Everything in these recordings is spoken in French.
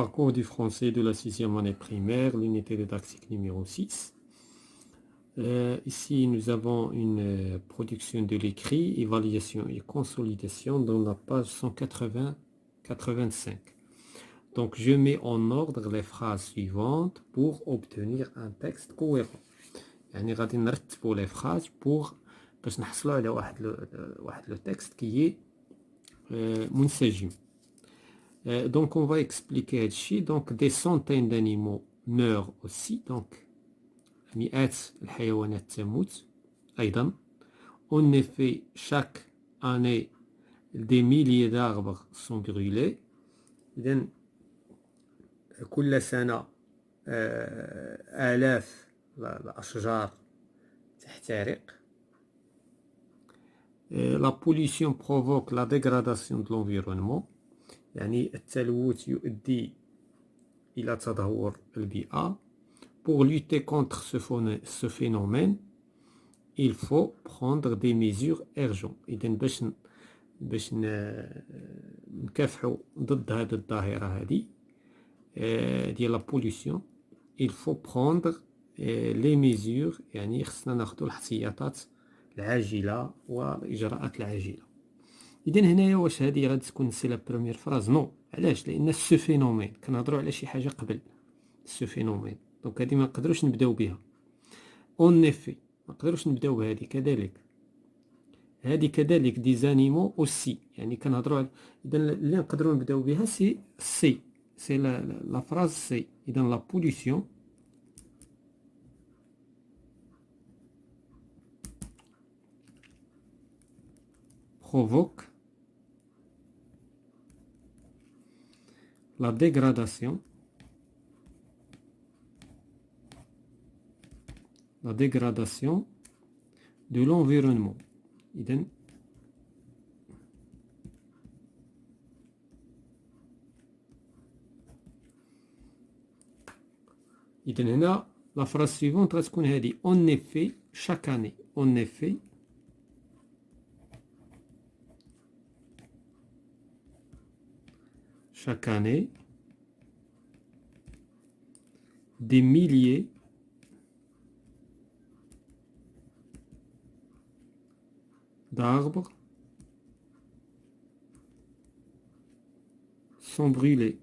Parcours du français de la 6e année primaire, l'unité didactique numéro 6. Ici, nous avons une production de l'écrit, évaluation et consolidation dans la page 180-85. Donc, je mets en ordre les phrases suivantes pour obtenir un texte cohérent. يعني غادي نرتبوا les phrases باش نحصلوا على واحد le texte qui est منسجم. Donc, on va expliquer ici. Donc, des centaines d'animaux meurent aussi. Donc, مئات الحيوانات تموت أيضا. En effet, chaque année, des milliers d'arbres sont brûlés. إذن كل سنة آلاف الأشجار تحترق. La pollution provoque la dégradation de l'environnement. يعني التلوث يؤدي إلى تدهور البيئة. Pour lutter contre ce phénomène, il faut prendre des mesures urgentes. إذن باش نكافحوا ضد هذه الظاهرة هذه ديال la pollution, il faut prendre les mesures. يعني خصنا ناخذوا الاحتياطات العاجلة والإجراءات العاجلة. إذن هنايا واش هذه غادي تكون سي لا بروميير فراز؟ نو. علاش؟ لأن سو فينومين كنهضروا على شي حاجة قبل سو فينومين. دونك هذه ما نقدروش نبداو بها. اون افي ما نقدروش نبداو بهذه كذلك. هذه كذلك دي زانيمو اوسي، يعني كنهضروا على. اذا اللي نقدروا نبداو بها سي لا فراز سي. اذا لا بوليسيون provoque la dégradation de l'environnement. إذن هنا la phrase suivante غتكون هذه. En effet, chaque année. En effet, chaque année, des milliers d'arbres sont brûlés.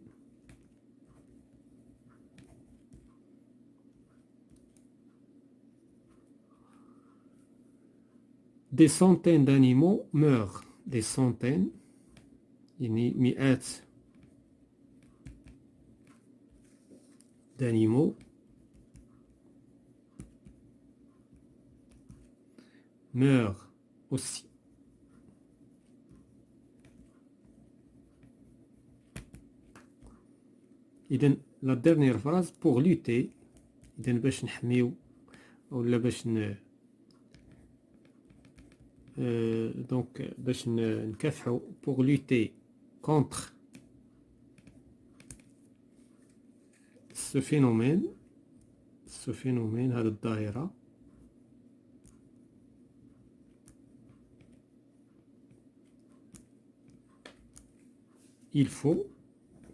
Des centaines d'animaux meurent. Des centaines, يعني مئات d'animaux meurent aussi. إذن la dernière phrase pour lutter. إذن باش نحميو ولا باش donc باش نكافحو pour lutter contre ce phénomène هذه الظاهرة. Il faut,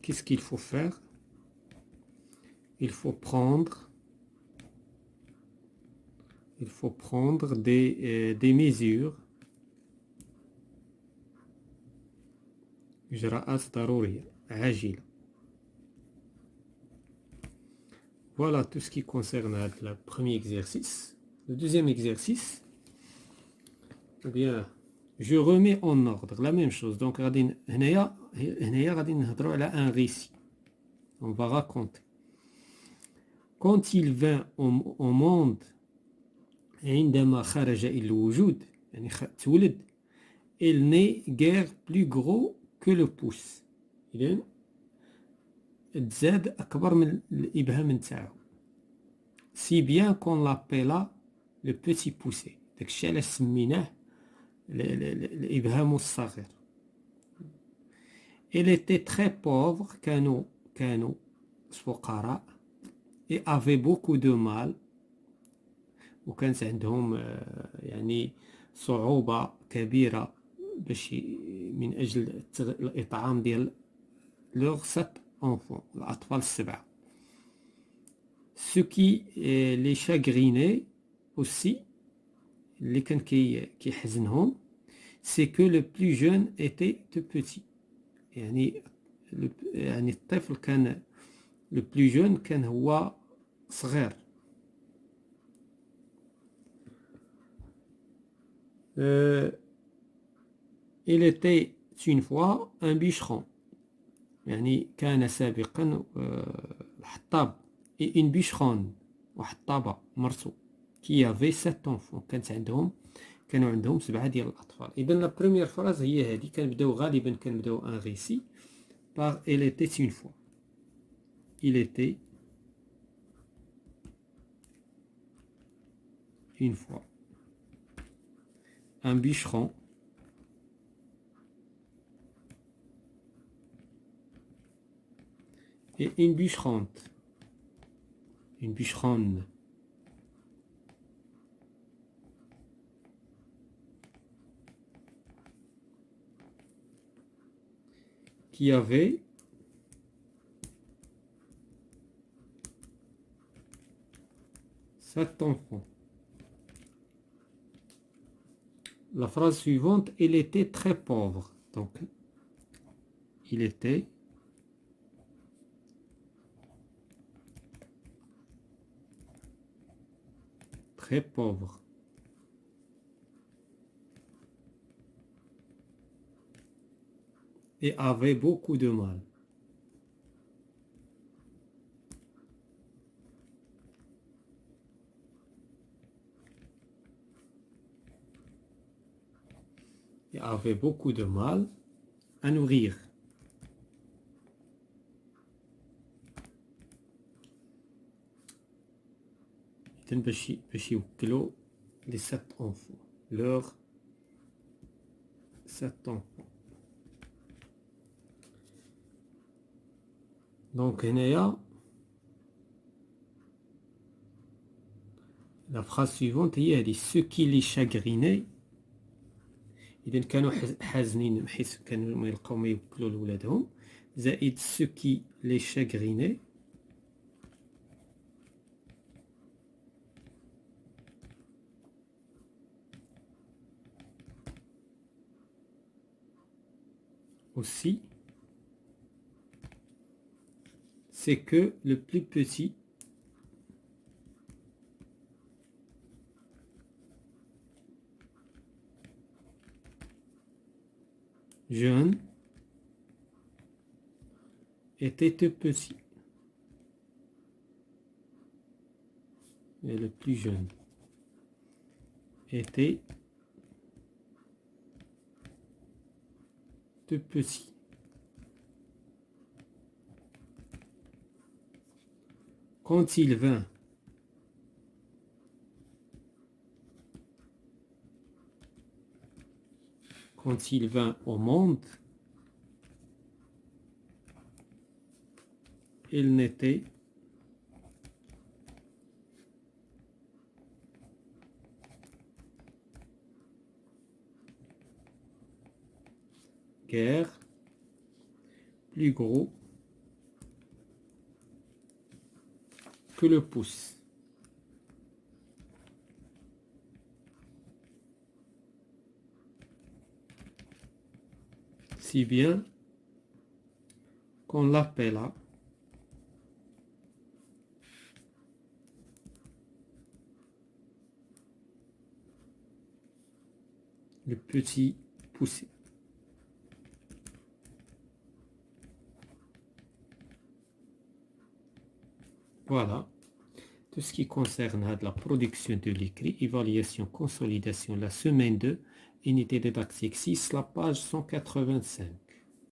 qu'est-ce qu'il faut faire? Il faut prendre des mesures إجراءات ضرورية عاجلة. Voilà tout ce qui concerne le premier exercice. Le deuxième exercice, eh bien, je remets en ordre la même chose. Donc هنايا غادي نهضروا على un récit. On va raconter. Quand il vint au monde, عندما خرج إلى الوجود، يعني تولد. Il n'est guère plus gros que le pouce. إذن تزاد أكبر من الإبهام نتاعو. Si bien qu'on l'appela le petit poussé. داكشي علاش سميناه الإبهام الصغير. Il était très pauvre. كانوا فقراء. Et avait beaucoup de mal. وكانت عندهم يعني صعوبة كبيرة باش من أجل الإطعام ديال leur enfants, الأطفال السبعة. Ce qui les chagrinait aussi, اللي كان كيحزنهم, c'est que le plus jeune était tout petit. يعني الطفل كان le plus jeune كان هو صغير. Il était une fois un bûcheron. يعني كان سابقا الحطاب. Et une bûcheronne وحطابة مرته qui avait 7 enfants. كانوا عندهم 7 ديال الأطفال. إذا لا بروميير فراز هي هذه. غالبا كنبداو ان récit par il était une fois. Il était une fois un bûcheron et une bûcheronne qui avait 7 enfants. La phrase suivante, il était très pauvre. Donc, il était très pauvre. Et avait beaucoup de mal. Et avait beaucoup de mal à nourrir. باش يوكلوا les 7 enfants. Leurs 7 enfants. Donc هنايا la phrase suivante هي هذه ce qui les chagrinait. إذا كانوا حازنين بحيث كانوا ما يلقاو ما يوكلوا لولادهم زائد ce qui les chagrinait aussi, c'est que le plus petit jeune était tout petit. Et le plus jeune était tout petit. Quand il vint au monde, il n'était guère plus gros que le pouce. Si bien qu'on l'appela le petit poussé. Voilà, tout ce qui concerne la production de l'écrit, évaluation, consolidation, la semaine 2, unité didactique 6, la page 185.